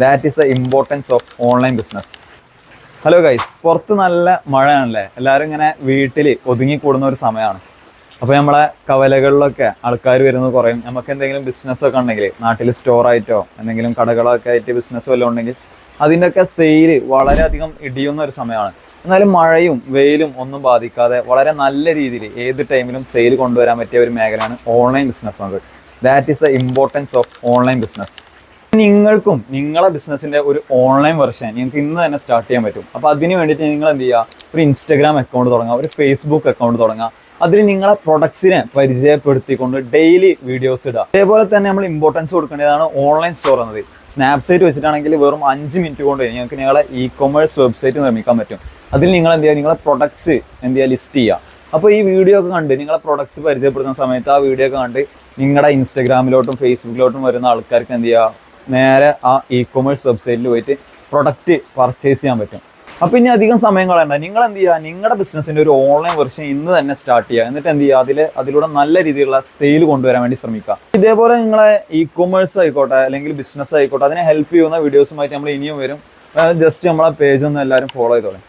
That is the importance of online business. Hello guys, പുറത്ത് നല്ല മഴയാണല്ലേ. എല്ലാവരും ഇങ്ങനെ വീട്ടിൽ ഒതുങ്ങിക്കൂടുന്ന ഒരു സമയമാണ്. അപ്പോൾ നമ്മളെ കവലകളിലൊക്കെ ആൾക്കാർ വരുന്നത് കുറയും. നമുക്ക് എന്തെങ്കിലും ബിസിനസ്സൊക്കെ ഉണ്ടെങ്കിൽ നാട്ടിൽ സ്റ്റോറായിട്ടോ എന്തെങ്കിലും കടകളൊക്കെ ആയിട്ട് ബിസിനസ് വല്ലതും ഉണ്ടെങ്കിൽ അതിൻ്റെയൊക്കെ സെയില് വളരെയധികം ഇടിയുന്ന ഒരു സമയമാണ്. എന്നാലും മഴയും വെയിലും ഒന്നും ബാധിക്കാതെ വളരെ നല്ല രീതിയിൽ ഏത് ടൈമിലും സെയിൽ കൊണ്ടുവരാൻ പറ്റിയ ഒരു മേഖലയാണ് ഓൺലൈൻ ബിസിനസ് എന്നത്. That is the importance of online business. നിങ്ങൾക്കും നിങ്ങളെ ബിസിനസ്സിന്റെ ഒരു ഓൺലൈൻ വെർഷൻ നിങ്ങൾക്ക് ഇന്ന് തന്നെ സ്റ്റാർട്ട് ചെയ്യാൻ പറ്റും. അപ്പോൾ അതിന് വേണ്ടിയിട്ട് നിങ്ങൾ എന്ത് ചെയ്യുക, ഒരു ഇൻസ്റ്റാഗ്രാം അക്കൗണ്ട് തുടങ്ങുക, ഒരു ഫേസ്ബുക്ക് അക്കൗണ്ട് തുടങ്ങുക. അതിൽ നിങ്ങളെ പ്രൊഡക്ട്സിനെ പരിചയപ്പെടുത്തിക്കൊണ്ട് ഡെയിലി വീഡിയോസ് ഇടുക. അതേപോലെ തന്നെ നമ്മൾ ഇമ്പോർട്ടൻസ് കൊടുക്കേണ്ടതാണ് ഓൺലൈൻ സ്റ്റോർ എന്നത്. സ്നാപ്സൈറ്റ് വെച്ചിട്ടാണെങ്കിൽ വെറും 5 മിനിറ്റ് കൊണ്ട് നിങ്ങൾക്ക് നിങ്ങളെ ഇ-കൊമേഴ്സ് വെബ്സൈറ്റ് നിർമ്മിക്കാൻ പറ്റും. അതിൽ നിങ്ങൾ എന്ത് ചെയ്യുക, നിങ്ങളെ പ്രൊഡക്ട്സ് എന്ത് ചെയ്യുക, ലിസ്റ്റ് ചെയ്യുക. അപ്പോൾ ഈ വീഡിയോ ഒക്കെ കണ്ട് നിങ്ങളെ പ്രൊഡക്ട്സ് പരിചയപ്പെടുത്തുന്ന സമയത്ത് ആ വീഡിയോ ഒക്കെ കണ്ട് നിങ്ങളുടെ ഇൻസ്റ്റാഗ്രാമിലോട്ടും ഫേസ്ബുക്കിലോട്ടും വരുന്ന ആൾക്കാർക്ക് എന്ത് ചെയ്യുക, നേരെ ആ ഇ-കൊമേഴ്സ് വെബ്സൈറ്റിൽ പോയിട്ട് പ്രൊഡക്റ്റ് പർച്ചേസ് ചെയ്യാൻ പറ്റും. അപ്പോൾ ഇനി അധികം സമയം കളയണ്ട, നിങ്ങൾ എന്ത് ചെയ്യുക, നിങ്ങളുടെ ബിസിനസ്സിൻ്റെ ഒരു ഓൺലൈൻ വെർഷൻ ഇന്ന് തന്നെ സ്റ്റാർട്ട് ചെയ്യുക. എന്നിട്ട് എന്ത് ചെയ്യുക, അതിലൂടെ നല്ല രീതിയിലുള്ള സെയിൽ കൊണ്ടുവരാൻ വേണ്ടി ശ്രമിക്കുക. ഇതേപോലെ നിങ്ങളെ ഇ-കൊമേഴ്സ് ആയിക്കോട്ടെ അല്ലെങ്കിൽ ബിസിനസ് ആയിക്കോട്ടെ, അതിനെ ഹെൽപ്പ് ചെയ്യുന്ന വീഡിയോസുമായിട്ട് നമ്മൾ ഇനിയും വരും. ജസ്റ്റ് നമ്മളെ പേജ് ഒന്ന് എല്ലാവരും ഫോളോ ചെയ്തോളെ.